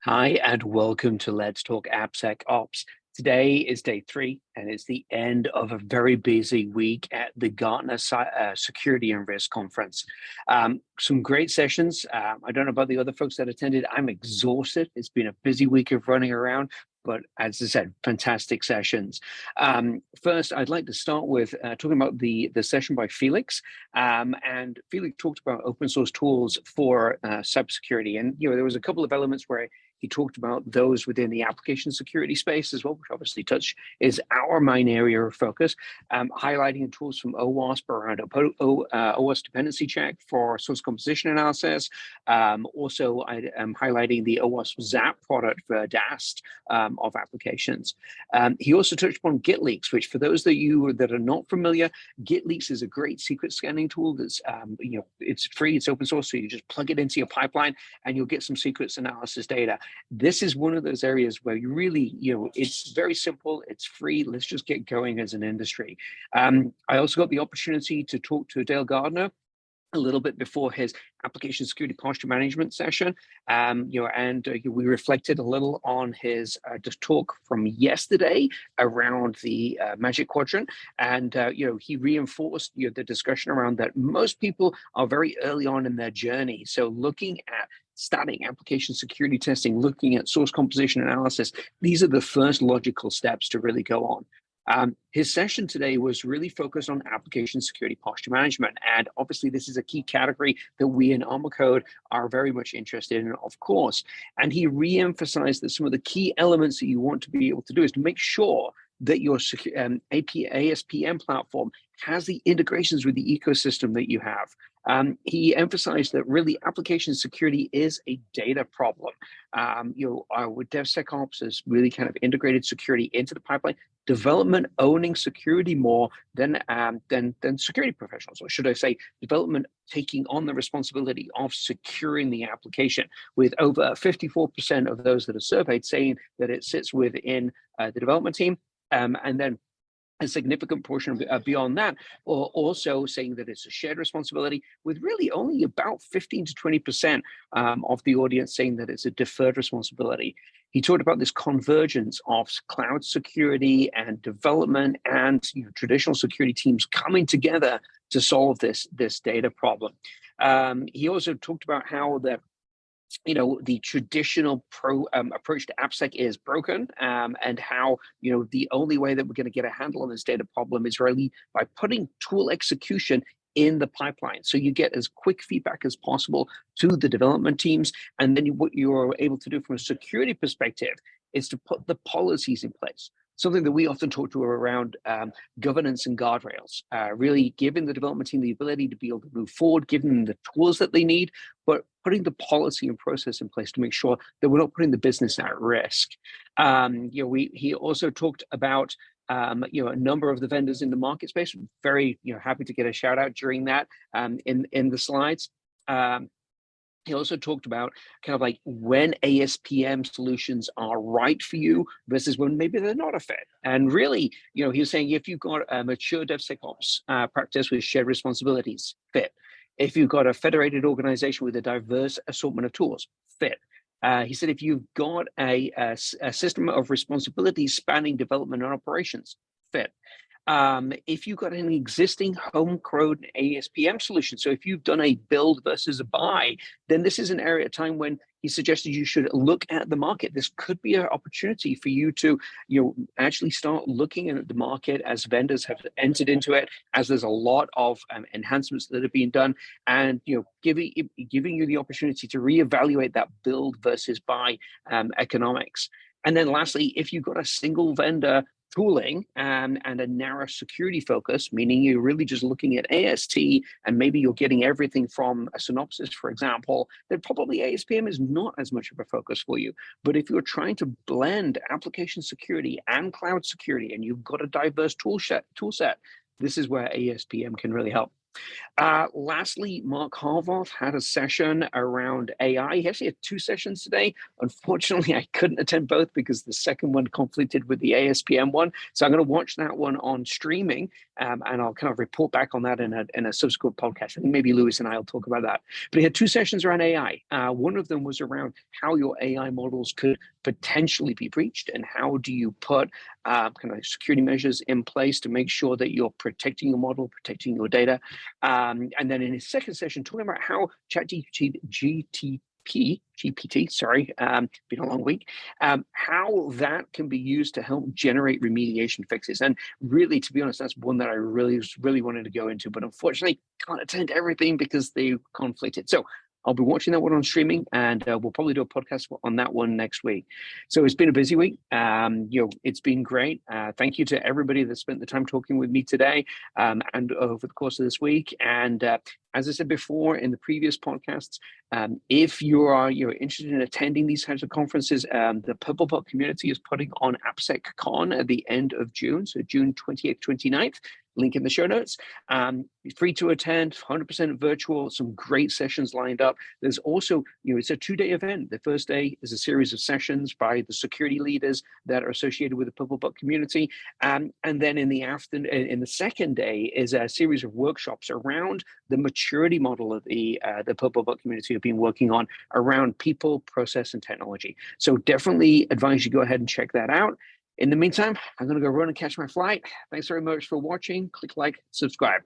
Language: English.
Hi, and welcome to Let's Talk AppSec Ops. Today is day 3, and it's the end of a very busy week at the Gartner Security and Risk Conference. Some great sessions. I don't know about the other folks that attended. I'm exhausted. It's been a busy week of running around, but as I said, fantastic sessions. First, I'd like to start with talking about the session by Felix. And Felix talked about open source tools for cybersecurity. And there was a couple of elements where he talked about those within the application security space as well, which obviously touch is our main area of focus, highlighting tools from OWASP around OWASP dependency check for source composition analysis. Also, I am highlighting the OWASP ZAP product for DAST of applications. He also touched upon Git leaks, which for those of you that are not familiar, Git leaks is a great secret scanning tool that's, it's free, it's open source, so you just plug it into your pipeline and you'll get some secrets analysis data. This is one of those areas where you really, it's very simple, it's free, let's just get going as an industry. I also got the opportunity to talk to dalegardner a little bit before his application security posture management session, we reflected a little on his talk from yesterday around the Magic Quadrant, and he reinforced the discussion around that most people are very early on in their journey. So looking at starting application security testing, looking at source composition analysis, these are the first logical steps to really go on. His session today was really focused on application security posture management. And obviously, this is a key category that we in ArmorCode are very much interested in, of course. And he re-emphasized that some of the key elements that you want to be able to do is to make sure that your ASPM platform has the integrations with the ecosystem that you have. He emphasized that really application security is a data problem. With DevSecOps is really kind of integrated security into the pipeline, development owning security more than security professionals, or should I say development taking on the responsibility of securing the application, with over 54% of those that are surveyed saying that it sits within the development team, and then a significant portion beyond that, or also saying that it's a shared responsibility, with really only about 15 to 20% of the audience saying that it's a deferred responsibility. He talked about this convergence of cloud security and development and traditional security teams coming together to solve this data problem. He also talked about how the traditional approach to AppSec is broken, and how the only way that we're going to get a handle on this data problem is really by putting tool execution in the pipeline, so you get as quick feedback as possible to the development teams. And then what you're able to do from a security perspective is to put the policies in place. Something that we often talk to around governance and guardrails, really giving the development team the ability to be able to move forward, giving them the tools that they need, but putting the policy and process in place to make sure that we're not putting the business at risk. He also talked about a number of the vendors in the market space. Very happy to get a shout out during that in the slides. He also talked about kind of like when ASPM solutions are right for you versus when maybe they're not a fit. And really, he was saying if you've got a mature DevSecOps practice with shared responsibilities, fit. If you've got a federated organization with a diverse assortment of tools, fit. He said if you've got a system of responsibilities spanning development and operations, fit. If you've got an existing homegrown ASPM solution, so if you've done a build versus a buy, then this is an area of time when he suggested you should look at the market. This could be an opportunity for you to actually start looking at the market as vendors have entered into it, as there's a lot of enhancements that are being done, and giving you the opportunity to reevaluate that build versus buy economics. And then lastly, if you've got a single vendor tooling and a narrow security focus, meaning you're really just looking at AST and maybe you're getting everything from a Synopsys, for example, then probably ASPM is not as much of a focus for you. But if you're trying to blend application security and cloud security and you've got a diverse tool set, this is where ASPM can really help. Lastly, Mark Horvath had a session around AI. He actually had two sessions today. Unfortunately, I couldn't attend both because the second one conflicted with the ASPM one. So I'm going to watch that one on streaming, and I'll kind of report back on that in a subsequent podcast. I think maybe Lewis and I will talk about that. But he had two sessions around AI. One of them was around how your AI models could potentially be breached and how do you put kind of security measures in place to make sure that you're protecting your model, protecting your data. And then in his second session, talking about how GPT, sorry, been a long week, how that can be used to help generate remediation fixes. And really, to be honest, that's one that I really wanted to go into, but unfortunately can't attend everything because they conflicted. So I'll be watching that one on streaming, and we'll probably do a podcast on that one next week. So it's been a busy week. It's been great. Thank you to everybody that spent the time talking with me today and over the course of this week. And as I said before in the previous podcasts, if you're interested in attending these types of conferences, the 𝗙𝗏𝗏𝗏 community is putting on AppSecCon at the end of June, so June 28th, 29th. Link in the show notes. Free to attend, 100% virtual, some great sessions lined up. There's also, it's a 2-day event. The first day is a series of sessions by the security leaders that are associated with the 𝗙𝗏𝗏𝗏 community. And then in the second day is a series of workshops around the maturity model of the 𝗙𝗏𝗏𝗏 community have been working on around people, process, and technology. So definitely advise you go ahead and check that out. In the meantime, I'm going to go run and catch my flight. Thanks very much for watching. Click like, subscribe.